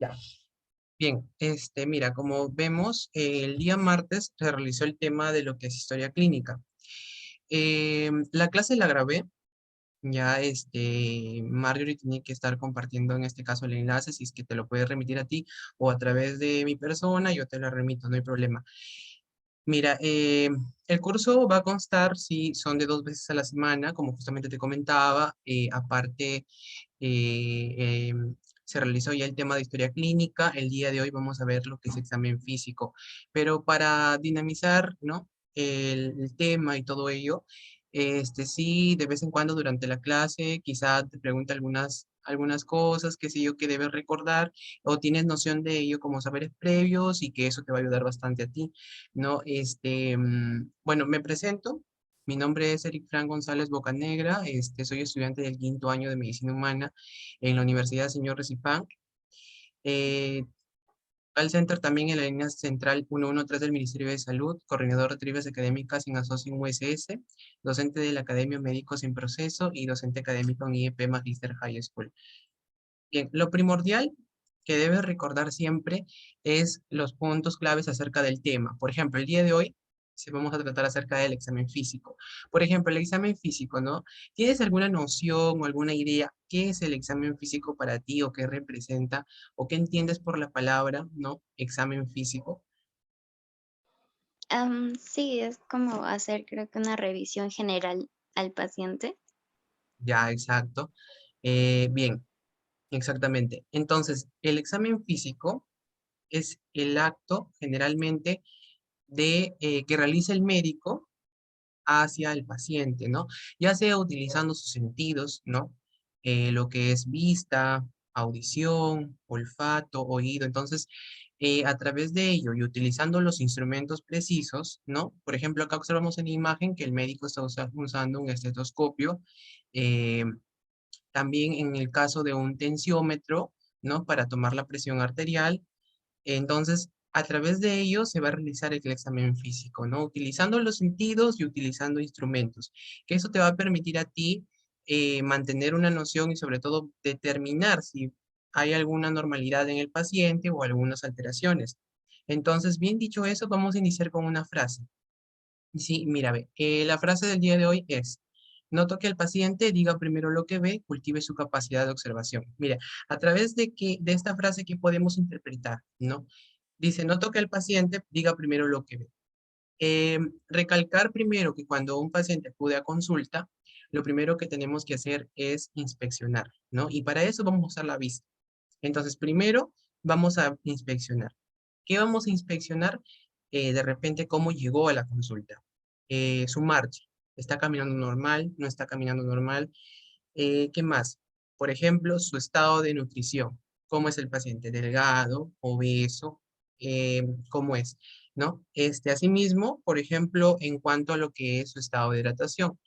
Ya. Bien, mira, como vemos, el día martes se realizó el tema de lo que es historia clínica. La clase la grabé, ya Marjorie tiene que estar compartiendo en este caso el enlace, si es que te lo puedes remitir a ti o a través de mi persona, yo te lo remito, no hay problema. Mira, el curso va a constar, sí, son de 2 veces a la semana, como justamente te comentaba, aparte se realizó ya el tema de historia clínica. El día de hoy vamos a ver lo que es examen físico. Pero para dinamizar, ¿no? El tema y todo ello, sí, de vez en cuando durante la clase, quizá te pregunte algunas cosas, qué sé yo, que debes recordar, o tienes noción de ello como saberes previos y que eso te va a ayudar bastante a ti, ¿no? Bueno, me presento. Mi nombre es Eric Fran González Bocanegra, soy estudiante del 5.º año de Medicina Humana en la Universidad Señor Recipán. Eh, Call Center también en la línea central 113 del Ministerio de Salud, coordinador de tribus académicas en Asociación USS, docente de la Academia Médicos en Proceso y docente académico en IEP Magister High School. Bien, lo primordial que debes recordar siempre es los puntos claves acerca del tema. Por ejemplo, el día de hoy vamos a tratar acerca del examen físico. Por ejemplo, el examen físico, ¿no? ¿Tienes alguna noción o alguna idea qué es el examen físico para ti o qué representa o qué entiendes por la palabra, ¿no? Examen físico. Sí, es como hacer creo que una revisión general al paciente. Ya, exacto. Bien, exactamente. Entonces, el examen físico es el acto generalmente de que realiza el médico hacia el paciente, ¿no? Ya sea utilizando sus sentidos, ¿no? Lo que es vista, audición, olfato, oído. Entonces, a través de ello y utilizando los instrumentos precisos, ¿no? Por ejemplo, acá observamos en la imagen que el médico está usando un estetoscopio. eh, También en el caso de un tensiómetro, ¿no? Para tomar la presión arterial. Entonces, a través de ello se va a realizar el examen físico, ¿no? Utilizando los sentidos y utilizando instrumentos, que eso te va a permitir a ti mantener una noción y sobre todo determinar si hay alguna normalidad en el paciente o algunas alteraciones. Entonces, bien dicho eso, vamos a iniciar con una frase. Sí, mira, ve, la frase del día de hoy es, noto que el paciente diga primero lo que ve, cultive su capacidad de observación. Mira, a través de esta frase que podemos interpretar, ¿no? Dice, noto que el paciente diga primero lo que ve. Recalcar primero que cuando un paciente acude a consulta, lo primero que tenemos que hacer es inspeccionar, ¿no? Y para eso vamos a usar la vista. Entonces, primero vamos a inspeccionar. ¿Qué vamos a inspeccionar? De repente, cómo llegó a la consulta. Su marcha. ¿Está caminando normal? ¿No está caminando normal? ¿Qué más? Por ejemplo, su estado de nutrición. ¿Cómo es el paciente? ¿Delgado? ¿Obeso? ¿Cómo es? ¿No? Asimismo, por ejemplo, en cuanto a lo que es su estado de hidratación.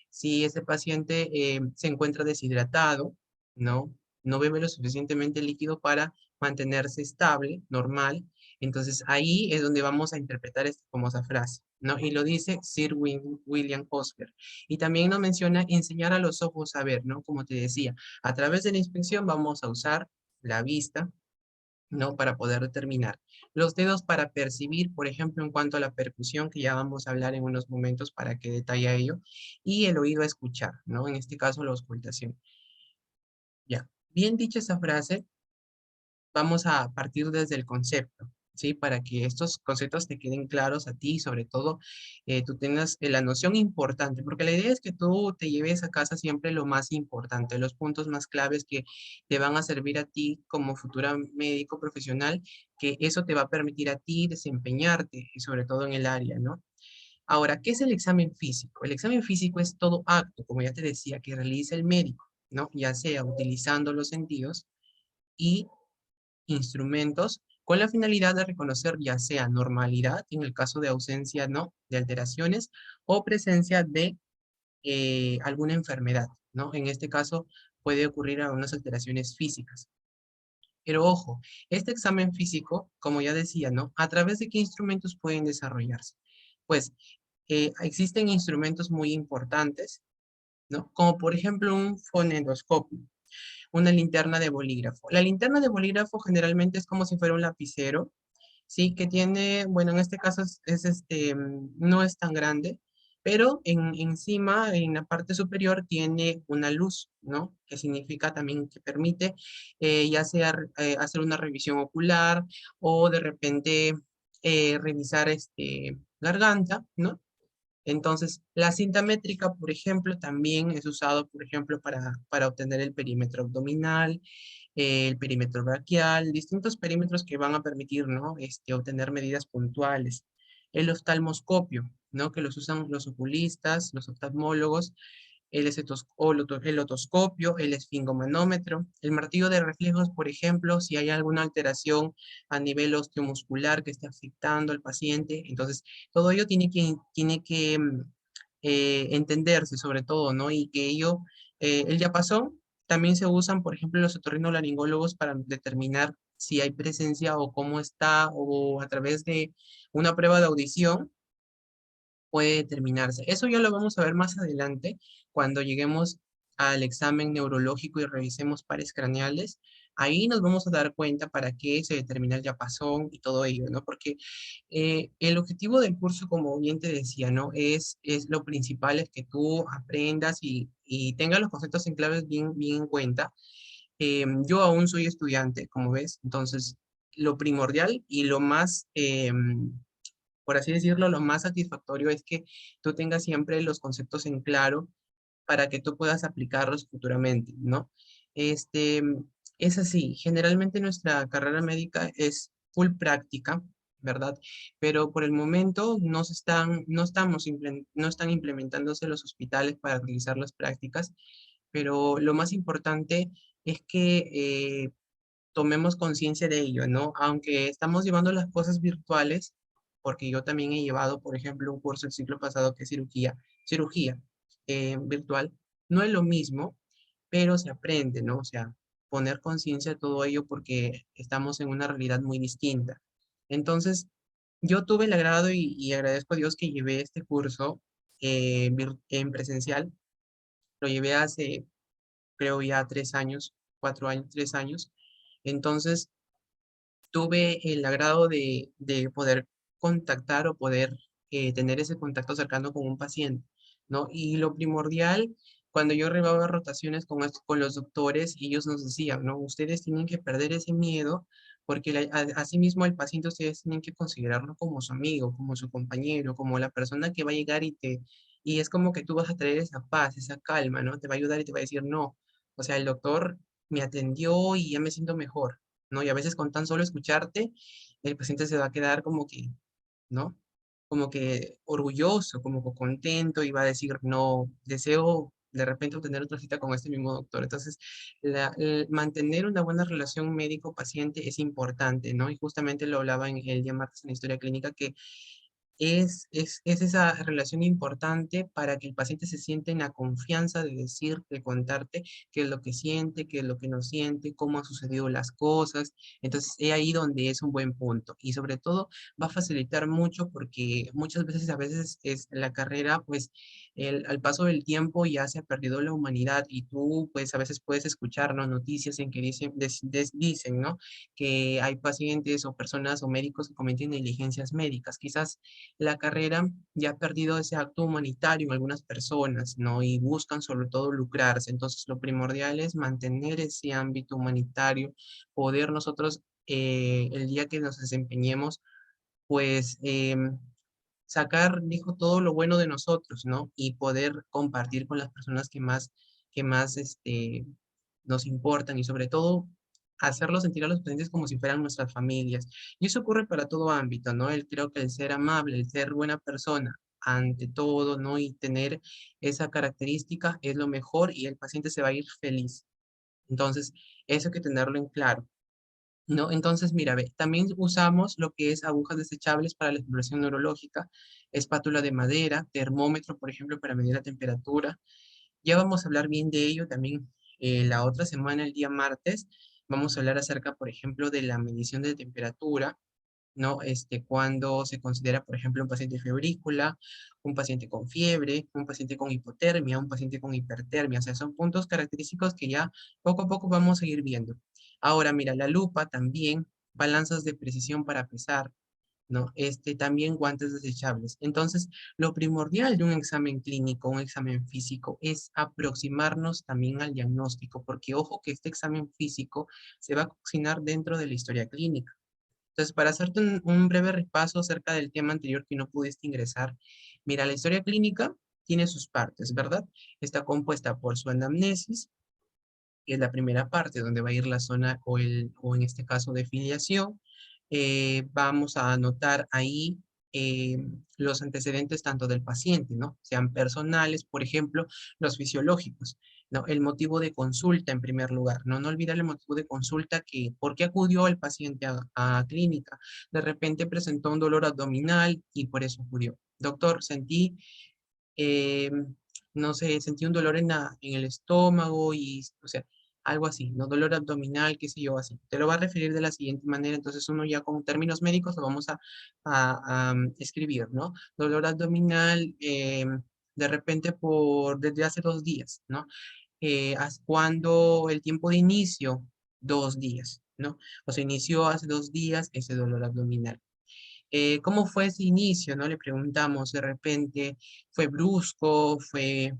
Si ese paciente se encuentra deshidratado, ¿no? No bebe lo suficientemente líquido para mantenerse estable, normal, entonces ahí es donde vamos a interpretar esta famosa frase, ¿no? Y lo dice Sir William Oscar. Y también nos menciona enseñar a los ojos a ver, ¿no? Como te decía, a través de la inspección vamos a usar la vista, ¿no? Para poder determinar. Los dedos para percibir, por ejemplo, en cuanto a la percusión, que ya vamos a hablar en unos momentos para que detalle ello. Y el oído a escuchar, ¿no? En este caso, la auscultación. Ya. Bien dicha esa frase, vamos a partir desde el concepto, ¿sí? Para que estos conceptos te queden claros a ti y sobre todo tú tengas la noción importante, porque la idea es que tú te lleves a casa siempre lo más importante, los puntos más claves que te van a servir a ti como futura médico profesional, que eso te va a permitir a ti desempeñarte y sobre todo en el área, ¿no? Ahora, ¿qué es el examen físico? El examen físico es todo acto, como ya te decía, que realiza el médico, ¿no? Ya sea utilizando los sentidos y instrumentos con la finalidad de reconocer ya sea normalidad en el caso de ausencia no de alteraciones o presencia de alguna enfermedad, ¿no? En este caso puede ocurrir algunas alteraciones físicas. Pero ojo, este examen físico, como ya decía, ¿no? ¿A través de qué instrumentos pueden desarrollarse? Pues existen instrumentos muy importantes, ¿no? Como por ejemplo un fonendoscopio. una linterna de bolígrafo. La linterna de bolígrafo generalmente es como si fuera un lapicero, ¿sí? Que tiene, bueno, en este caso no es tan grande, pero encima, en la parte superior, tiene una luz, ¿no? Que significa también que permite ya sea hacer una revisión ocular o de repente revisar garganta, ¿no? Entonces, la cinta métrica, por ejemplo, también es usado, por ejemplo, para obtener el perímetro abdominal, el perímetro braquial, distintos perímetros que van a permitir, ¿no? Obtener medidas puntuales. El oftalmoscopio, ¿no? Que los usan los oculistas, los oftalmólogos, el otoscopio, el esfingomanómetro, el martillo de reflejos, por ejemplo, si hay alguna alteración a nivel osteomuscular que esté afectando al paciente. Entonces, todo ello tiene que entenderse sobre todo, ¿no? Y que el diapasón también se usan, por ejemplo, los otorrinolaringólogos para determinar si hay presencia o cómo está, o a través de una prueba de audición puede determinarse. Eso ya lo vamos a ver más adelante cuando lleguemos al examen neurológico y revisemos pares craneales. Ahí nos vamos a dar cuenta para qué se determina el diapasón y todo ello, ¿no? Porque el objetivo del curso, como bien te decía, ¿no? Es lo principal, es que tú aprendas y tengas los conceptos en claves bien en cuenta. Yo aún soy estudiante, como ves, entonces lo primordial y lo más por así decirlo, lo más satisfactorio es que tú tengas siempre los conceptos en claro para que tú puedas aplicarlos futuramente, ¿no? Este, es así, generalmente nuestra carrera médica es full práctica, ¿verdad? Pero por el momento no están implementándose los hospitales para realizar las prácticas, pero lo más importante es que tomemos conciencia de ello, ¿no? Aunque estamos llevando las cosas virtuales, porque yo también he llevado, por ejemplo, un curso el ciclo pasado que es cirugía virtual, no es lo mismo, pero se aprende, ¿no? O sea, poner conciencia de todo ello porque estamos en una realidad muy distinta. Entonces, yo tuve el agrado y agradezco a Dios que llevé este curso en presencial. Lo llevé hace, creo ya 3 años, 4 años, 3 años. Entonces, tuve el agrado de poder contactar o poder tener ese contacto cercano con un paciente, ¿no? Y lo primordial, cuando yo arribaba a rotaciones con los doctores, ellos nos decían, ¿no? Ustedes tienen que perder ese miedo porque asimismo al paciente ustedes tienen que considerarlo como su amigo, como su compañero, como la persona que va a llegar y es como que tú vas a traer esa paz, esa calma, ¿no? Te va a ayudar y te va a decir, no, o sea, el doctor me atendió y ya me siento mejor, ¿no? Y a veces con tan solo escucharte, el paciente se va a quedar como que, ¿no? Como que orgulloso, como que contento y va a decir, no, deseo de repente obtener otra cita con este mismo doctor. Entonces, el mantener una buena relación médico-paciente es importante, ¿no? Y justamente lo hablaba en el día martes en la historia clínica, que es esa relación importante para que el paciente se sienta en la confianza de decir, de contarte qué es lo que siente, qué es lo que no siente, cómo han sucedido las cosas. Entonces, es ahí donde es un buen punto. Y sobre todo, va a facilitar mucho porque muchas veces, a veces, es la carrera, pues, al paso del tiempo ya se ha perdido la humanidad y tú, pues, a veces puedes escuchar, ¿no? Noticias en que dicen, ¿no? Que hay pacientes o personas o médicos que cometen negligencias médicas. Quizás la carrera ya ha perdido ese acto humanitario en algunas personas, ¿no? Y buscan sobre todo lucrarse. Entonces, lo primordial es mantener ese ámbito humanitario, poder nosotros, el día que nos desempeñemos, pues sacar, dijo, todo lo bueno de nosotros, ¿no? Y poder compartir con las personas que más nos importan y sobre todo hacerlos sentir a los pacientes como si fueran nuestras familias. Y eso ocurre para todo ámbito, ¿no? Creo que el ser amable, el ser buena persona ante todo, ¿no? Y tener esa característica es lo mejor y el paciente se va a ir feliz. Entonces, eso hay que tenerlo en claro. ¿No? Entonces, mira, ve, también usamos lo que es agujas desechables para la exploración neurológica, espátula de madera, termómetro, por ejemplo, para medir la temperatura. Ya vamos a hablar bien de ello también la otra semana, el día martes. Vamos a hablar acerca, por ejemplo, de la medición de temperatura. ¿no? Cuando se considera, por ejemplo, un paciente febrícula, un paciente con fiebre, un paciente con hipotermia, un paciente con hipertermia. O sea, son puntos característicos que ya poco a poco vamos a ir viendo. Ahora, mira, la lupa también, balanzas de precisión para pesar, ¿no? También guantes desechables. Entonces, lo primordial de un examen clínico, un examen físico, es aproximarnos también al diagnóstico, porque ojo que este examen físico se va a cocinar dentro de la historia clínica. Entonces, para hacerte un breve repaso acerca del tema anterior que no pudiste ingresar, mira, la historia clínica tiene sus partes, ¿verdad? Está compuesta por su anamnesis, que es la primera parte donde va a ir la zona o en este caso de filiación. Vamos a anotar ahí eh, los antecedentes tanto del paciente, ¿no? Sean personales, por ejemplo, los fisiológicos, ¿no? El motivo de consulta en primer lugar, ¿no? No olvidar el motivo de consulta que, ¿por qué acudió el paciente a clínica? De repente presentó un dolor abdominal y por eso acudió. Doctor, sentí eh, no sé, sentí un dolor en el estómago y, o sea, algo así, ¿no? Dolor abdominal, qué sé yo, así. Te lo va a referir de la siguiente manera, entonces uno ya con términos médicos lo vamos a escribir, ¿no? Dolor abdominal, de repente desde hace 2 días, ¿no? Cuando el tiempo de inicio, 2 días, ¿no? O sea, inició hace 2 días ese dolor abdominal. ¿Cómo fue ese inicio? ¿No? Le preguntamos, de repente fue brusco, fue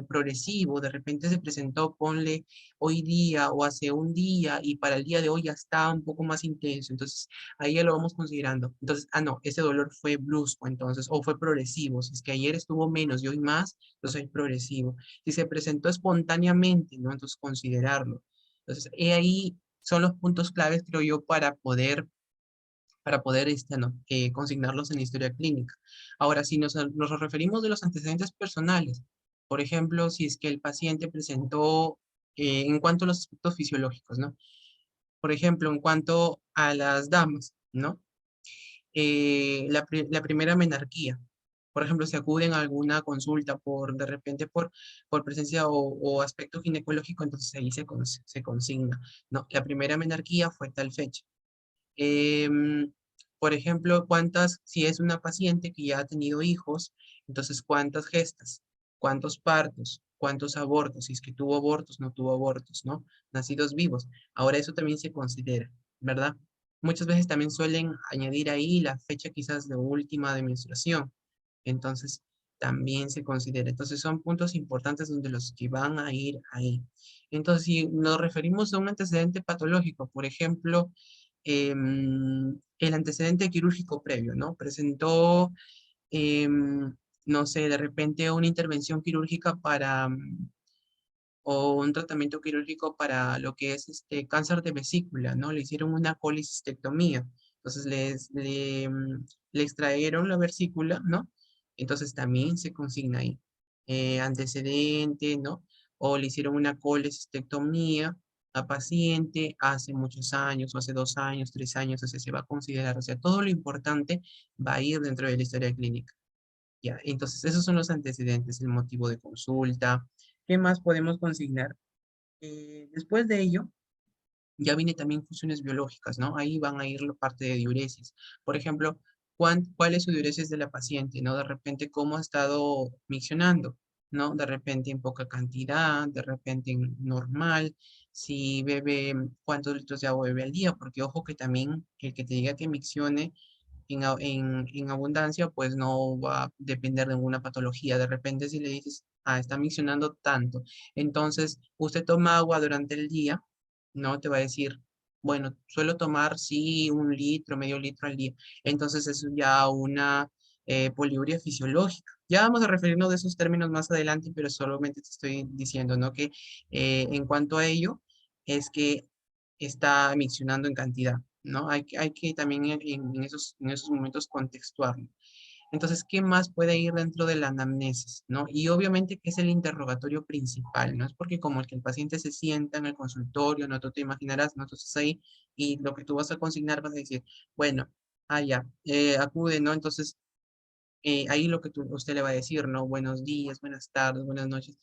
progresivo, de repente se presentó, ponle hoy día o hace un día y para el día de hoy ya está un poco más intenso. Entonces, ahí ya lo vamos considerando. Entonces, no, ese dolor fue brusco, entonces, o fue progresivo. Si es que ayer estuvo menos y hoy más, entonces es progresivo. Si se presentó espontáneamente, ¿no? Entonces, considerarlo. Entonces, ahí son los puntos claves, creo yo, para poder ¿no? Consignarlos en la historia clínica. Ahora, si nos referimos de los antecedentes personales, por ejemplo, si es que el paciente presentó, en cuanto a los aspectos fisiológicos, ¿no? Por ejemplo, en cuanto a las damas, ¿no? La primera menarquía. Por ejemplo, si acuden a alguna consulta de repente por presencia o aspecto ginecológico, entonces ahí se consigna, ¿no? La primera menarquía fue tal fecha. Em, por ejemplo, si es una paciente que ya ha tenido hijos, entonces cuántas gestas, cuántos partos, cuántos abortos, si es que tuvo abortos, no tuvo abortos, ¿no? Nacidos vivos. Ahora eso también se considera, ¿verdad? Muchas veces también suelen añadir ahí la fecha quizás de última de menstruación. Entonces, también se considera. Entonces, son puntos importantes donde los que van a ir ahí. Entonces, si nos referimos a un antecedente patológico, por ejemplo, el antecedente quirúrgico previo, ¿no? Presentó, no sé, de repente una intervención quirúrgica o un tratamiento quirúrgico para lo que es cáncer de vesícula, ¿no? Le hicieron una colecistectomía. Entonces le extrajeron la vesícula, ¿no? Entonces también se consigna ahí. Antecedente, ¿no? O le hicieron una colecistectomía a paciente hace muchos años, o hace 2 años, 3 años, o sea, se va a considerar. O sea, todo lo importante va a ir dentro de la historia clínica. Ya, entonces esos son los antecedentes, el motivo de consulta. ¿Qué más podemos consignar? Después de ello, ya viene también funciones biológicas, ¿no? Ahí van a ir la parte de diuresis. Por ejemplo, ¿cuál es su diuresis de la paciente, ¿no? De repente, cómo ha estado miccionando, ¿no? De repente en poca cantidad, de repente en normal, si bebe, cuántos litros de agua bebe al día, porque ojo que también el que te diga que miccione en abundancia, pues no va a depender de ninguna patología. De repente si le dices, está miccionando tanto, entonces usted toma agua durante el día, ¿no? Te va a decir, bueno, suelo tomar, sí, 1 litro, medio litro al día. Entonces eso ya una poliuria fisiológica. Ya vamos a referirnos de esos términos más adelante, pero solamente te estoy diciendo, ¿no? Que en cuanto a ello, es que está miccionando en cantidad, ¿no? Hay que también en esos momentos contextuarlo. Entonces, ¿qué más puede ir dentro de la anamnesis, ¿no? Y obviamente que es el interrogatorio principal, ¿no? Es porque como el paciente se sienta en el consultorio, ¿no? Tú te imaginarás, ¿no? Entonces ahí, y lo que tú vas a consignar vas a decir, bueno, ya, acude, ¿no? Entonces, ahí lo que usted le va a decir, ¿no? Buenos días, buenas tardes, buenas noches.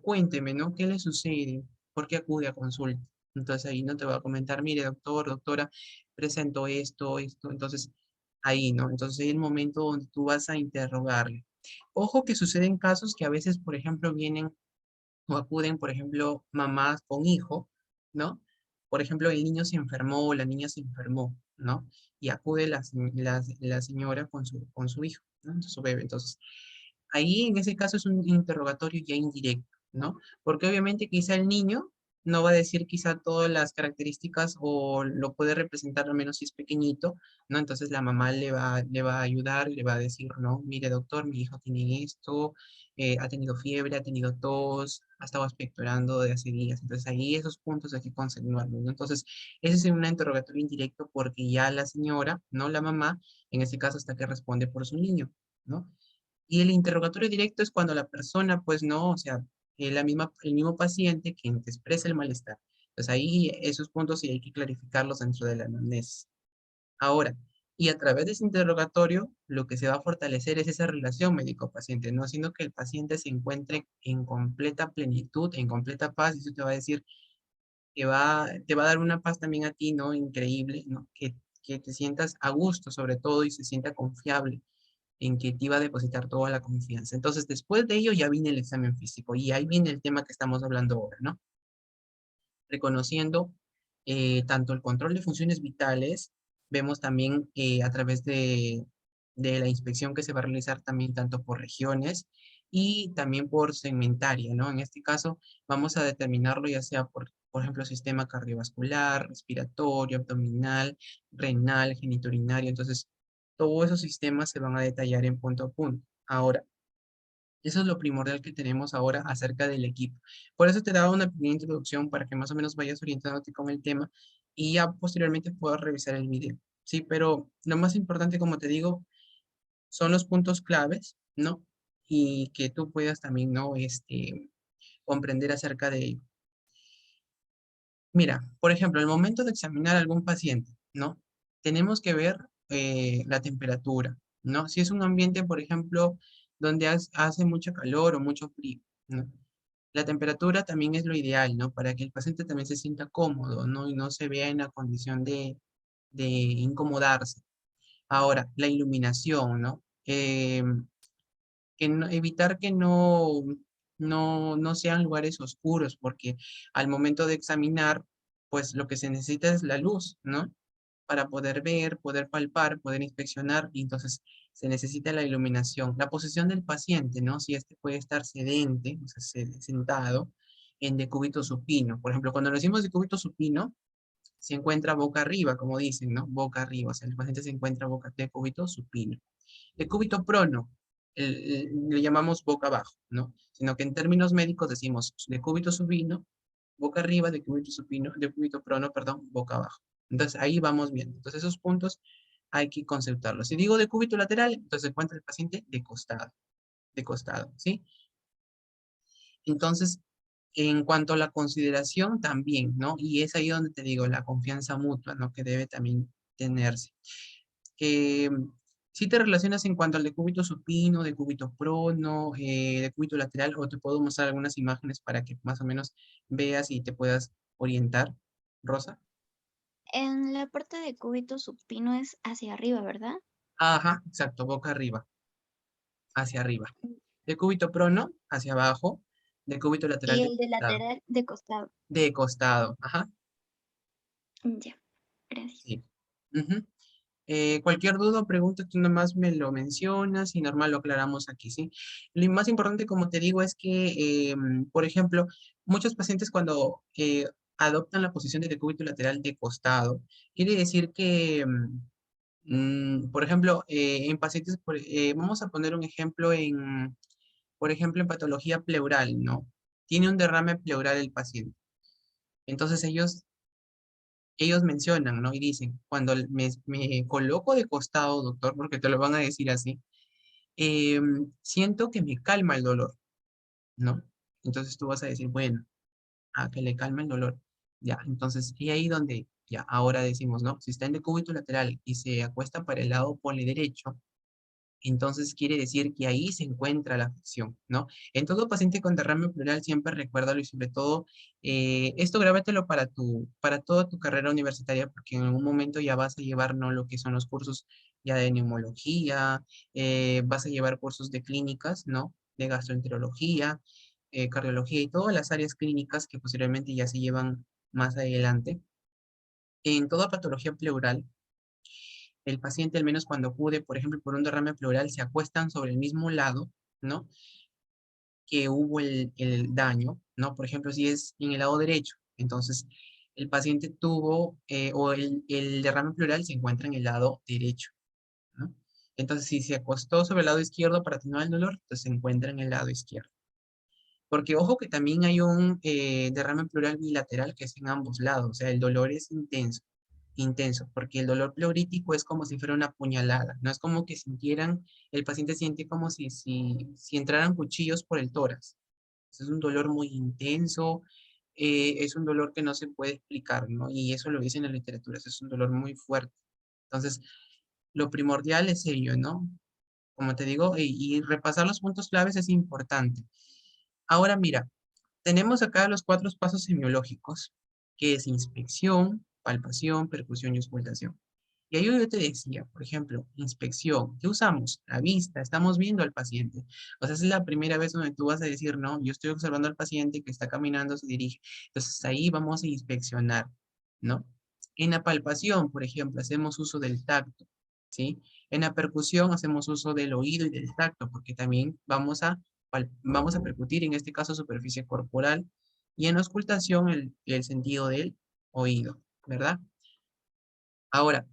Cuénteme, ¿no? ¿Qué le sucede? ¿Por qué acude a consulta? Entonces ahí no te va a comentar, mire, doctor, doctora, presento esto, esto. Entonces ahí, ¿no? Entonces es el momento donde tú vas a interrogarle. Ojo que suceden casos que a veces, por ejemplo, vienen o acuden, por ejemplo, mamás con hijo, ¿no? Por ejemplo, el niño se enfermó o la niña se enfermó, ¿no? Y acude la señora con su hijo, ¿no? Entonces, su bebé. Entonces, ahí en ese caso es un interrogatorio ya indirecto, ¿no? Porque obviamente quizá el niño no va a decir quizá todas las características o lo puede representar al menos si es pequeñito, ¿no? Entonces la mamá le va a ayudar, le va a decir, no, mire doctor, mi hijo tiene esto, ha tenido fiebre, ha tenido tos, ha estado expectorando de hace días. Entonces ahí esos puntos hay que consignuarlos, ¿no? Entonces ese es un interrogatorio indirecto porque ya la señora, no la mamá, en este caso hasta que responde por su niño, ¿no? Y el interrogatorio directo es cuando la persona, pues no, o sea, el mismo paciente quien te expresa el malestar. Entonces ahí esos puntos sí hay que clarificarlos dentro de la anamnesis. Ahora, y a través de ese interrogatorio, lo que se va a fortalecer es esa relación médico-paciente, no haciendo que el paciente se encuentre en completa plenitud, en completa paz, y eso te va a decir que te va a dar una paz también a ti, ¿no? Increíble, ¿no? Que te sientas a gusto sobre todo y se sienta confiable en que te iba a depositar toda la confianza. Entonces, después de ello ya viene el examen físico y ahí viene el tema que estamos hablando ahora, ¿no? Reconociendo tanto el control de funciones vitales, vemos también a través de la inspección que se va a realizar también tanto por regiones y también por segmentaria, ¿no? En este caso vamos a determinarlo ya sea por ejemplo, sistema cardiovascular, respiratorio, abdominal, renal, genitourinario. Entonces, todos esos sistemas se van a detallar en punto a punto. Ahora, eso es lo primordial que tenemos ahora acerca del equipo. Por eso te daba una pequeña introducción para que más o menos vayas orientándote con el tema y ya posteriormente puedas revisar el video. Sí, pero lo más importante, como te digo, son los puntos claves, ¿no? Y que tú puedas también, ¿no? Comprender acerca de ello. Mira, por ejemplo, al momento de examinar a algún paciente, ¿no? Tenemos que ver la temperatura, ¿no? Si es un ambiente, por ejemplo, donde hace mucho calor o mucho frío, ¿no? La temperatura también es lo ideal, ¿no? Para que el paciente también se sienta cómodo, ¿no? Y no se vea en la condición de incomodarse. Ahora, la iluminación, ¿no? Evitar que no sean lugares oscuros, porque al momento de examinar, pues lo que se necesita es la luz, ¿no? Para poder ver, poder palpar, poder inspeccionar, y entonces se necesita la iluminación. La posición del paciente, ¿no? Si este puede estar sedente, o sea, sentado, en decúbito supino. Por ejemplo, cuando lo decimos decúbito supino, se encuentra boca arriba, como dicen, ¿no? Boca arriba, o sea, el paciente se encuentra boca decúbito supino. Decúbito prono, le llamamos boca abajo, ¿no? Sino que en términos médicos decimos decúbito supino, boca arriba, decúbito supino, decúbito prono, perdón, boca abajo. Entonces ahí vamos viendo. Entonces esos puntos hay que consultarlos. Si digo decúbito lateral, entonces se encuentra el paciente de costado, ¿sí? Entonces, en cuanto a la consideración también, ¿no? Y es ahí donde te digo, la confianza mutua, ¿no? Que debe también tenerse. Eh, si te relacionas en cuanto al decúbito supino, decúbito prono, decúbito lateral, o te puedo mostrar algunas imágenes para que más o menos veas y te puedas orientar, Rosa. En la parte de cúbito supino es hacia arriba, ¿verdad? Ajá, exacto, boca arriba, hacia arriba. Decúbito prono, hacia abajo. Decúbito lateral Y de el de costado. lateral de costado. De costado, ajá, Ya, gracias. sí. Ujú. Cualquier duda o pregunta, tú nomás me lo mencionas y normal lo aclaramos aquí, ¿sí? Lo más importante, como te digo, es que, por ejemplo, muchos pacientes cuando adoptan la posición de decúbito lateral de costado, quiere decir que, por ejemplo, en pacientes, vamos a poner un ejemplo por ejemplo, en patología pleural, ¿no? Tiene un derrame pleural el paciente. Entonces ellos mencionan, ¿no? Y dicen, cuando me coloco de costado, doctor, porque te lo van a decir así, siento que me calma el dolor, ¿no? Entonces tú vas a decir, bueno, a que le calma el dolor. Ya, entonces, y ahí donde, ya, ahora decimos, ¿no? Si está en decúbito lateral y se acuesta para el lado poliderecho, Entonces quiere decir que ahí se encuentra la afección, ¿no? En todo paciente con derrame pleural siempre recuérdalo y sobre todo, esto grábatelo para toda tu carrera universitaria porque en algún momento ya vas a llevar, ¿no? Lo que son los cursos ya de neumología, vas a llevar cursos de clínicas, ¿no? De gastroenterología, cardiología y todas las áreas clínicas que posiblemente ya se llevan más adelante. En toda patología pleural, el paciente, al menos cuando acude, por ejemplo, por un derrame pleural, se acuestan sobre el mismo lado, ¿no? Que hubo el daño, ¿no? Por ejemplo, si es en el lado derecho, entonces el paciente tuvo, o el derrame pleural se encuentra en el lado derecho, ¿no? Entonces, si se acostó sobre el lado izquierdo para atenuar el dolor, entonces se encuentra en el lado izquierdo. Porque ojo que también hay un derrame pleural bilateral que es en ambos lados, o sea, el dolor es intenso, intenso, porque el dolor pleurítico es como si fuera una puñalada, no es como que sintieran, el paciente siente como si entraran cuchillos por el tórax. Es un dolor muy intenso, es un dolor que no se puede explicar, ¿no? Y eso lo dice en la literatura, es un dolor muy fuerte. Entonces, lo primordial es ello, ¿no? Como te digo, y repasar los puntos claves es importante. Ahora mira, tenemos acá los 4 pasos semiológicos, que es inspección, palpación, percusión y auscultación. Y ahí yo te decía, por ejemplo, inspección, ¿qué usamos? La vista, estamos viendo al paciente. O sea, esa es la primera vez donde tú vas a decir, no, yo estoy observando al paciente que está caminando, se dirige. Entonces ahí vamos a inspeccionar, ¿no? En la palpación, por ejemplo, hacemos uso del tacto, ¿sí? En la percusión hacemos uso del oído y del tacto, porque también vamos a percutir, en este caso, superficie corporal. Y en la auscultación, el sentido del oído, ¿verdad? Ahora,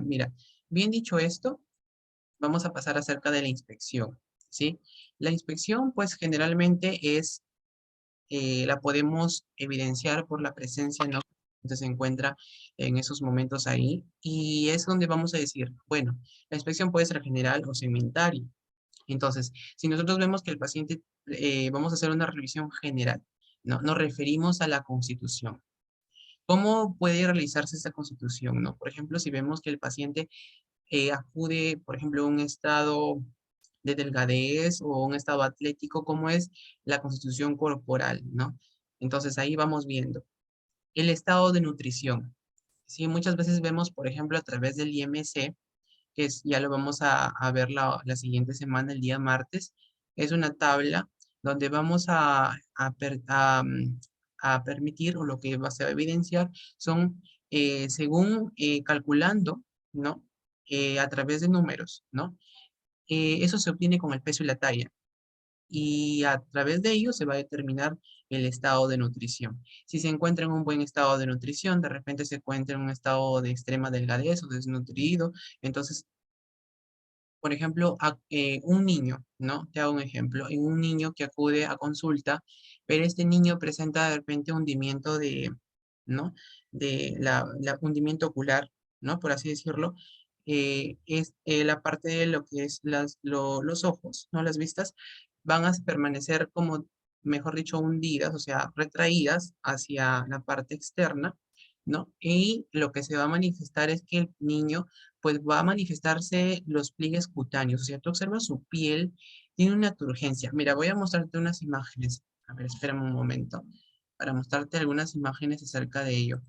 mira, bien dicho esto, vamos a pasar acerca de la inspección, ¿sí? La inspección, pues generalmente la podemos evidenciar por la presencia, ¿no? Que se encuentra en esos momentos ahí, y es donde vamos a decir, bueno, la inspección puede ser general o segmentaria. Entonces, si nosotros vemos que el paciente, vamos a hacer una revisión general, ¿no? Nos referimos a la constitución. ¿Cómo puede realizarse esta constitución, no? Por ejemplo, si vemos que el paciente acude, por ejemplo, a un estado de delgadez o un estado atlético, como es la constitución corporal, ¿no? Entonces ahí vamos viendo. El estado de nutrición. Sí, muchas veces vemos, por ejemplo, a través del IMC, ya lo vamos a ver la siguiente semana, el día martes, es una tabla donde vamos a permitir, o lo que se va a evidenciar, son, según calculando, ¿no? A través de números, ¿no? Eso se obtiene con el peso y la talla. Y a través de ello se va a determinar el estado de nutrición. Si se encuentra en un buen estado de nutrición, de repente se encuentra en un estado de extrema delgadez o desnutrido, entonces por ejemplo, un niño, ¿no? Te hago un ejemplo, en un niño que acude a consulta, pero este niño presenta de repente hundimiento ¿no? Hundimiento ocular, ¿no? Por así decirlo, es la parte de lo que es los ojos, ¿no? Las vistas van a permanecer como, mejor dicho, hundidas, o sea, retraídas hacia la parte externa, ¿no? Y lo que se va a manifestar es que el niño pues va a manifestarse los pliegues cutáneos. O sea, tú observas su piel, tiene una turgencia. Mira, voy a mostrarte unas imágenes. A ver, espérame un momento para mostrarte algunas imágenes acerca de ello.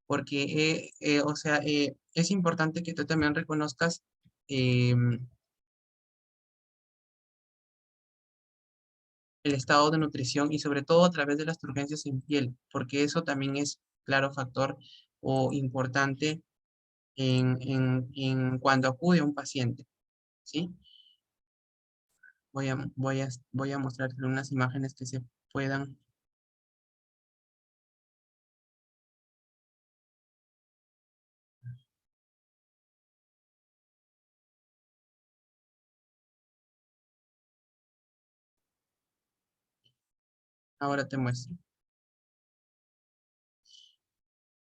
Porque, o sea, es importante que tú también reconozcas el estado de nutrición y sobre todo a través de las turgencias en piel, porque eso también es claro factor o importante en cuando acude un paciente, ¿sí? Voy a mostrarte unas imágenes que se puedan. Ahora te muestro.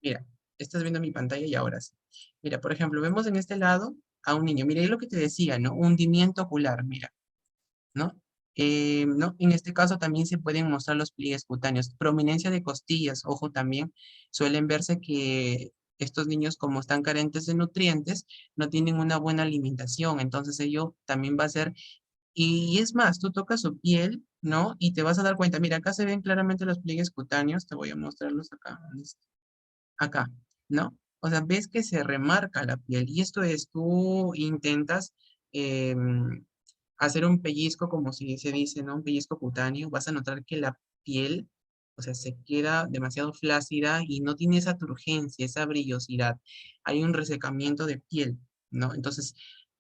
Mira, estás viendo mi pantalla y ahora sí. Mira, por ejemplo, vemos en este lado a un niño. Mira, es lo que te decía, ¿no? Hundimiento ocular, mira, ¿no? ¿No? En este caso también se pueden mostrar los pliegues cutáneos. Prominencia de costillas, ojo también, suelen verse que estos niños como están carentes de nutrientes, no tienen una buena alimentación, entonces ello también va a ser, y es más, tú tocas su piel, ¿no? Y te vas a dar cuenta, mira, acá se ven claramente los pliegues cutáneos, te voy a mostrarlos acá, acá, ¿no? O sea, ves que se remarca la piel y esto es, tú intentas hacer un pellizco, como si se dice, ¿no? Un pellizco cutáneo, vas a notar que la piel, o sea, se queda demasiado flácida y no tiene esa turgencia, esa brillosidad. Hay un resecamiento de piel, ¿no? Entonces,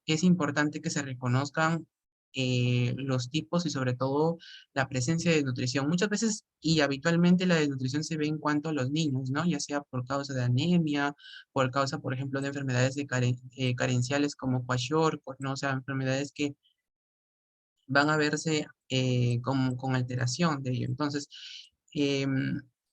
es importante que se reconozcan los tipos y sobre todo la presencia de nutrición. Muchas veces y habitualmente la desnutrición se ve en cuanto a los niños, ¿no? Ya sea por causa de anemia, por causa, por ejemplo, de enfermedades carenciales como kwashiorkor, ¿no? O sea, enfermedades que van a verse con alteración de ello. Entonces,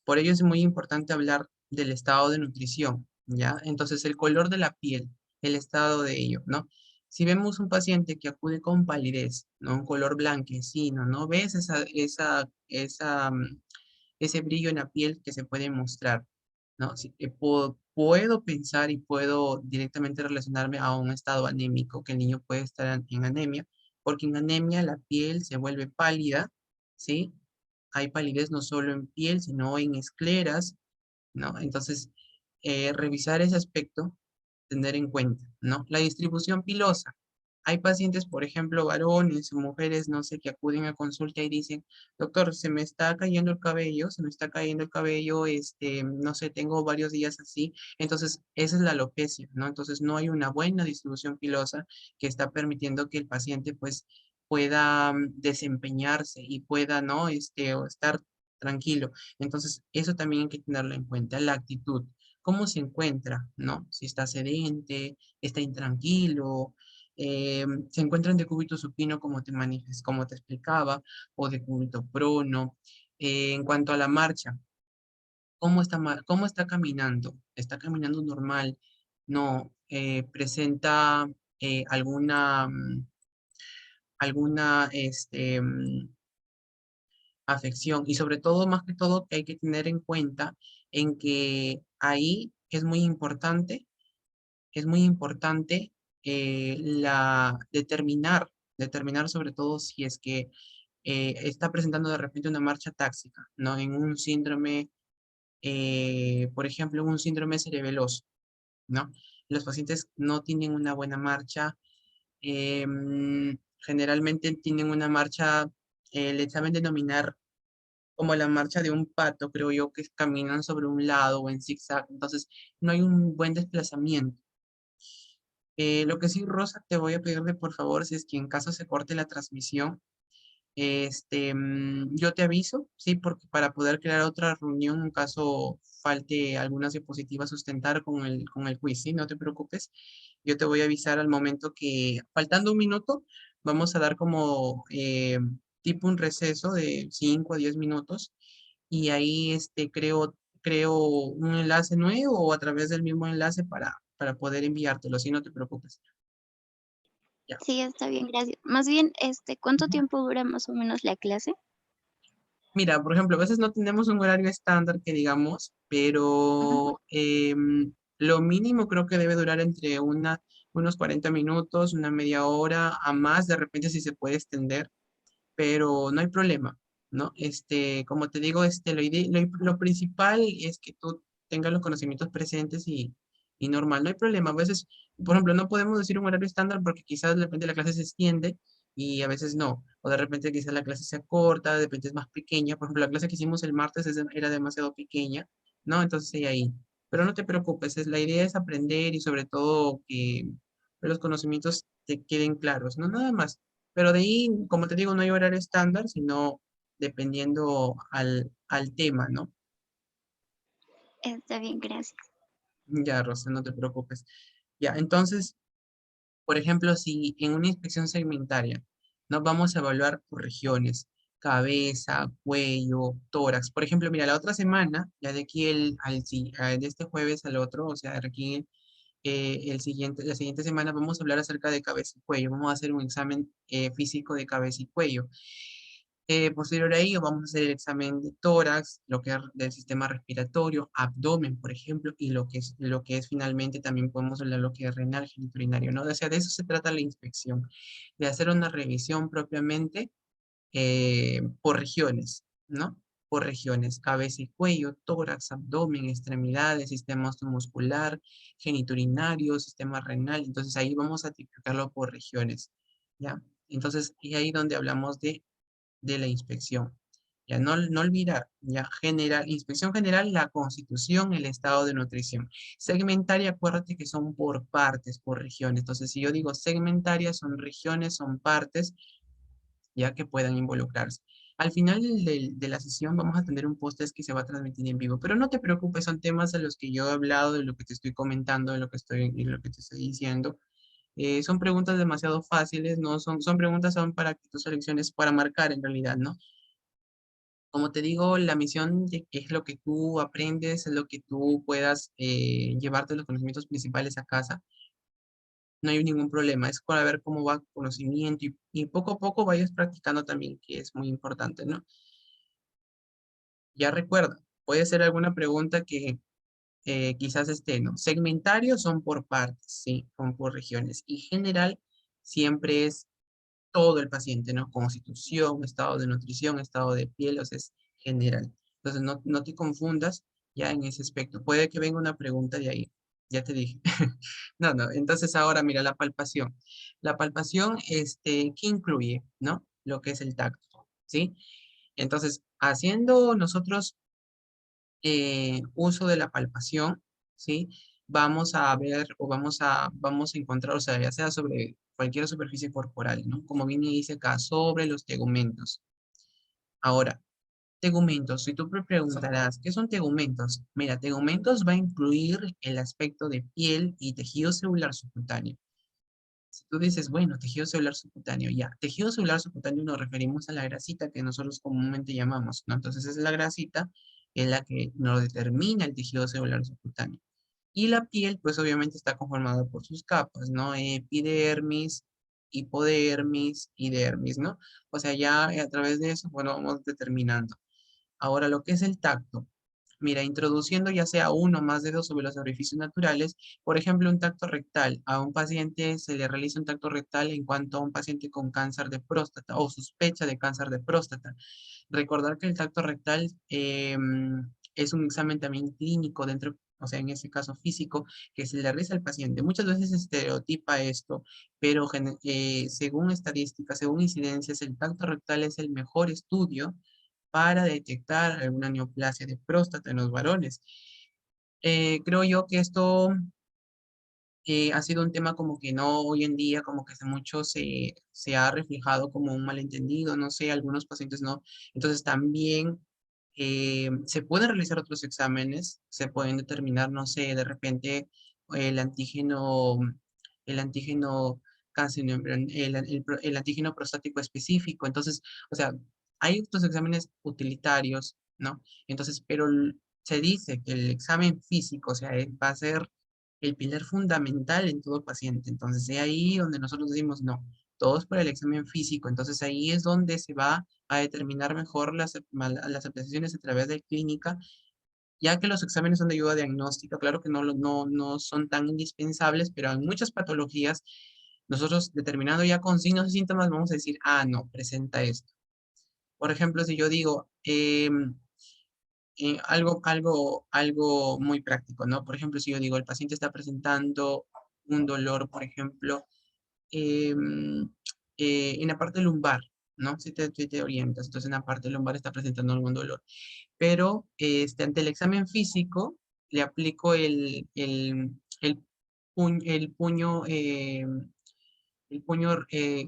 por ello es muy importante hablar del estado de nutrición, ¿ya? Entonces, el color de la piel, el estado de ello, ¿no? Si vemos un paciente que acude con palidez, ¿no? Un color blanquecino, ¿no? ¿Ves ese brillo en la piel que se puede mostrar? ¿No? Sí, puedo pensar y puedo directamente relacionarme a un estado anémico, que el niño puede estar en anemia, porque en anemia la piel se vuelve pálida, ¿sí? Hay palidez no solo en piel, sino en escleras, ¿no? Entonces, revisar ese aspecto, tener en cuenta, ¿no? La distribución pilosa. Hay pacientes, por ejemplo, varones o mujeres, no sé, que acuden a consulta y dicen, doctor, se me está cayendo el cabello, se me está cayendo el cabello, no sé, tengo varios días así. Entonces, esa es la alopecia, ¿no? Entonces, no hay una buena distribución pilosa que está permitiendo que el paciente, pues, pueda desempeñarse y pueda, ¿no? O estar tranquilo. Entonces, eso también hay que tenerlo en cuenta, la actitud. ¿Cómo se encuentra, no? Si está sedente, está intranquilo, se encuentra en decúbito supino como como te explicaba, o decúbito prono. En cuanto a la marcha, cómo está caminando? ¿Está caminando normal? No, presenta alguna afección y sobre todo, más que todo, que hay que tener en cuenta en que ahí es muy importante determinar sobre todo si es que está presentando de repente una marcha táxica, ¿no? En un síndrome, por ejemplo, un síndrome cerebeloso, ¿no? Los pacientes no tienen una buena marcha, generalmente tienen una marcha, le saben denominar como la marcha de un pato, creo yo, que caminan sobre un lado o en zigzag, entonces no hay un buen desplazamiento. Lo que sí, Rosa, te voy a pedirle por favor, si es que en caso se corte la transmisión, yo te aviso, sí, porque para poder crear otra reunión en caso falte algunas diapositivas sustentar con el quiz, sí, no te preocupes. Yo te voy a avisar al momento que, faltando un minuto, vamos a dar como tipo un receso de 5 a 10 minutos y ahí creo un enlace nuevo o a través del mismo enlace para poder enviártelo, sí, no te preocupes. Ya. Sí, está bien, gracias. Más bien, ¿cuánto tiempo dura más o menos la clase? Mira, por ejemplo, a veces no tenemos un horario estándar que digamos, Ujú. pero lo mínimo creo que debe durar entre unos 40 minutos, una media hora, a más, de repente si se puede extender, pero no hay problema, ¿no? Como te digo, lo principal es que tú tengas los conocimientos presentes y normal, no hay problema. A veces, por ejemplo, no podemos decir un horario estándar porque quizás de repente la clase se extiende y a veces no, o de repente quizás la clase sea corta, de repente es más pequeña. Por ejemplo, la clase que hicimos el martes era demasiado pequeña, ¿no? Entonces ahí. Pero no te preocupes, la idea es aprender y sobre todo que los conocimientos te queden claros, ¿no? Nada más. Pero de ahí, como te digo, no hay horario estándar, sino dependiendo al tema, ¿no? Está bien, gracias. Ya, Rosa, no te preocupes. Ya, entonces, por ejemplo, si en una inspección segmentaria nos vamos a evaluar por regiones, cabeza, cuello, tórax. Por ejemplo, mira, la otra semana, ya de aquí de este jueves al otro, o sea, de aquí la siguiente semana vamos a hablar acerca de cabeza y cuello. Vamos a hacer un examen físico de cabeza y cuello. Posterior a ello vamos a hacer el examen de tórax, lo que es del sistema respiratorio, abdomen, por ejemplo, y lo que es finalmente también podemos hablar lo que es renal, genitourinario, ¿no? O sea, de eso se trata la inspección, de hacer una revisión propiamente por regiones, ¿no? Por regiones, cabeza y cuello, tórax, abdomen, extremidades, sistema muscular, genitourinario, sistema renal. Entonces ahí vamos a tipificarlo por regiones, ¿ya? Entonces, y ahí donde hablamos de la inspección. Ya no olvidar, ya general, inspección general, la constitución, el estado de nutrición. Segmentaria, acuérdate que son por partes, por regiones. Entonces, si yo digo segmentaria, son regiones, son partes, ya que puedan involucrarse. Al final de la sesión vamos a tener un podcast que se va a transmitir en vivo, pero no te preocupes, son temas de los que yo he hablado, de lo que te estoy comentando, de lo que te estoy diciendo. Son preguntas demasiado fáciles, ¿no? Son preguntas son para que tú selecciones, para marcar en realidad, ¿no? Como te digo, la misión de que es lo que tú aprendes, es lo que tú puedas llevarte los conocimientos principales a casa. No hay ningún problema, es para ver cómo va tu conocimiento y poco a poco vayas practicando también, que es muy importante, ¿no? Ya recuerda, puede ser alguna pregunta que quizás esté, ¿no? Segmentario son por partes, sí, son por regiones. Y general siempre es todo el paciente, ¿no? Constitución, estado de nutrición, estado de piel, o sea, es general. Entonces, no te confundas ya en ese aspecto. Puede que venga una pregunta de ahí, ya te dije. No, entonces ahora mira la palpación. La palpación, ¿qué incluye, no? Lo que es el tacto, ¿sí? Entonces, haciendo nosotros uso de la palpación, ¿sí? Vamos a ver o vamos a encontrar, o sea, ya sea sobre cualquier superficie corporal, ¿no? Como bien dice acá, sobre los tegumentos. Ahora, tegumentos, si tú me preguntarás, ¿qué son tegumentos? Mira, tegumentos va a incluir el aspecto de piel y tejido celular subcutáneo. Si tú dices, bueno, tejido celular subcutáneo, ya. Tejido celular subcutáneo nos referimos a la grasita que nosotros comúnmente llamamos, ¿no? Entonces es la grasita es la que nos determina el tejido celular subcutáneo. Y la piel, pues obviamente está conformada por sus capas, ¿no? Epidermis, hipodermis y dermis, ¿no? O sea, ya a través de eso, bueno, vamos determinando. Ahora, lo que es el tacto. Mira, introduciendo ya sea uno o más dedos sobre los orificios naturales, por ejemplo, un tacto rectal. A un paciente se le realiza un tacto rectal en cuanto a un paciente con cáncer de próstata o sospecha de cáncer de próstata. Recordar que el tacto rectal es un examen también clínico dentro, o sea, en ese caso físico, que se le realiza al paciente. Muchas veces se estereotipa esto, pero según estadísticas, según incidencias, el tacto rectal es el mejor estudio para detectar alguna neoplasia de próstata en los varones. Creo yo que esto ha sido un tema como que no hoy en día, como que hace mucho se ha reflejado como un malentendido, no sé, algunos pacientes no. Entonces también se pueden realizar otros exámenes, se pueden determinar, no sé, de repente el antígeno, el antígeno el antígeno prostático específico. Entonces, o sea, hay otros exámenes utilitarios, ¿no? Entonces, pero se dice que el examen físico, o sea, va a ser el pilar fundamental en todo paciente. Entonces, de ahí donde nosotros decimos, no, todos por el examen físico. Entonces, ahí es donde se va a determinar mejor las apreciaciones a través de clínica, ya que los exámenes son de ayuda diagnóstica. Claro que no son tan indispensables, pero en muchas patologías, nosotros determinando ya con signos y síntomas, vamos a decir, ah, no, presenta esto. Por ejemplo, si yo digo, algo muy práctico, ¿no? Por ejemplo, si yo digo, el paciente está presentando un dolor, por ejemplo, em, en la parte lumbar, ¿no? Si te orientas, entonces en la parte lumbar está presentando algún dolor. Pero ante el examen físico, le aplico el puño, el puño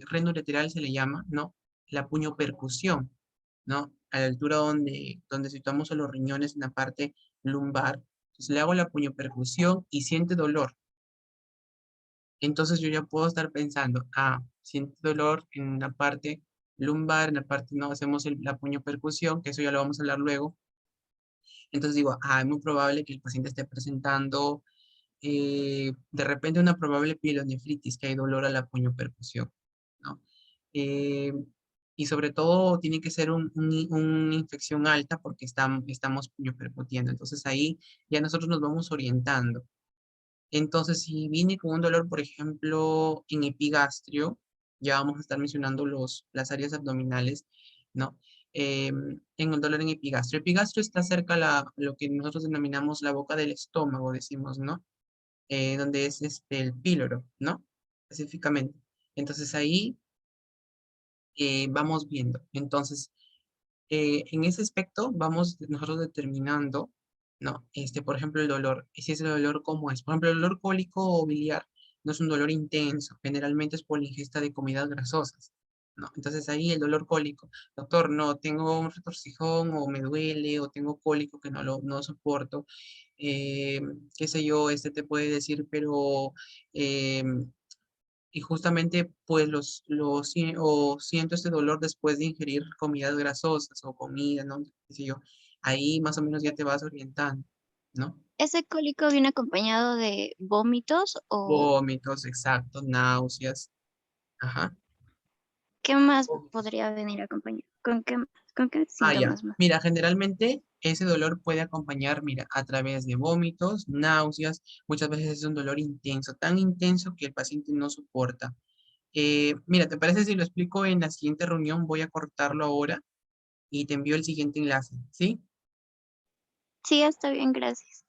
renolateral se le llama, ¿no? La puño percusión, ¿no? A la altura donde situamos a los riñones en la parte lumbar. Entonces le hago la puño percusión y siente dolor. Entonces yo ya puedo estar pensando, ah, siente dolor en la parte lumbar, en la parte, no, hacemos la puño percusión, que eso ya lo vamos a hablar luego. Entonces digo, ah, es muy probable que el paciente esté presentando de repente una probable pielonefritis, que hay dolor a la puño percusión, ¿no? Eh, Y sobre todo tiene que ser una infección alta porque estamos percutiendo. Entonces ahí ya nosotros nos vamos orientando. Entonces, si viene con un dolor, por ejemplo, en epigastrio, ya vamos a estar mencionando las áreas abdominales, ¿no? En un dolor en epigastrio. Epigastrio está cerca lo que nosotros denominamos la boca del estómago, decimos, ¿no? Donde es el píloro, ¿no? Específicamente. Entonces ahí vamos viendo. Entonces, en ese aspecto vamos nosotros determinando, ¿no? Por ejemplo, el dolor. Y si es el dolor, ¿cómo es? Por ejemplo, el dolor cólico o biliar no es un dolor intenso, generalmente es por la ingesta de comidas grasosas, ¿no? Entonces ahí el dolor cólico, doctor, no, tengo un retorcijón o me duele o tengo cólico que no soporto, eh, qué sé yo, te puede decir, pero eh, y justamente pues o siento este dolor después de ingerir comidas grasosas o comida, ¿no? Qué sé yo. Ahí más o menos ya te vas orientando, ¿no? ¿Ese cólico viene acompañado de vómitos o Vómitos, exacto, náuseas, ajá. qué más Vómitos. podría venir acompañado? ¿Con qué Ah, ya. síntomas más? Mira, generalmente ese dolor puede acompañar, mira, a través de vómitos, náuseas, muchas veces es un dolor intenso, tan intenso que el paciente no soporta. Mira, ¿te parece si lo explico en la siguiente reunión? Voy a cortarlo ahora y te envío el siguiente enlace, ¿sí? Sí, está bien, gracias.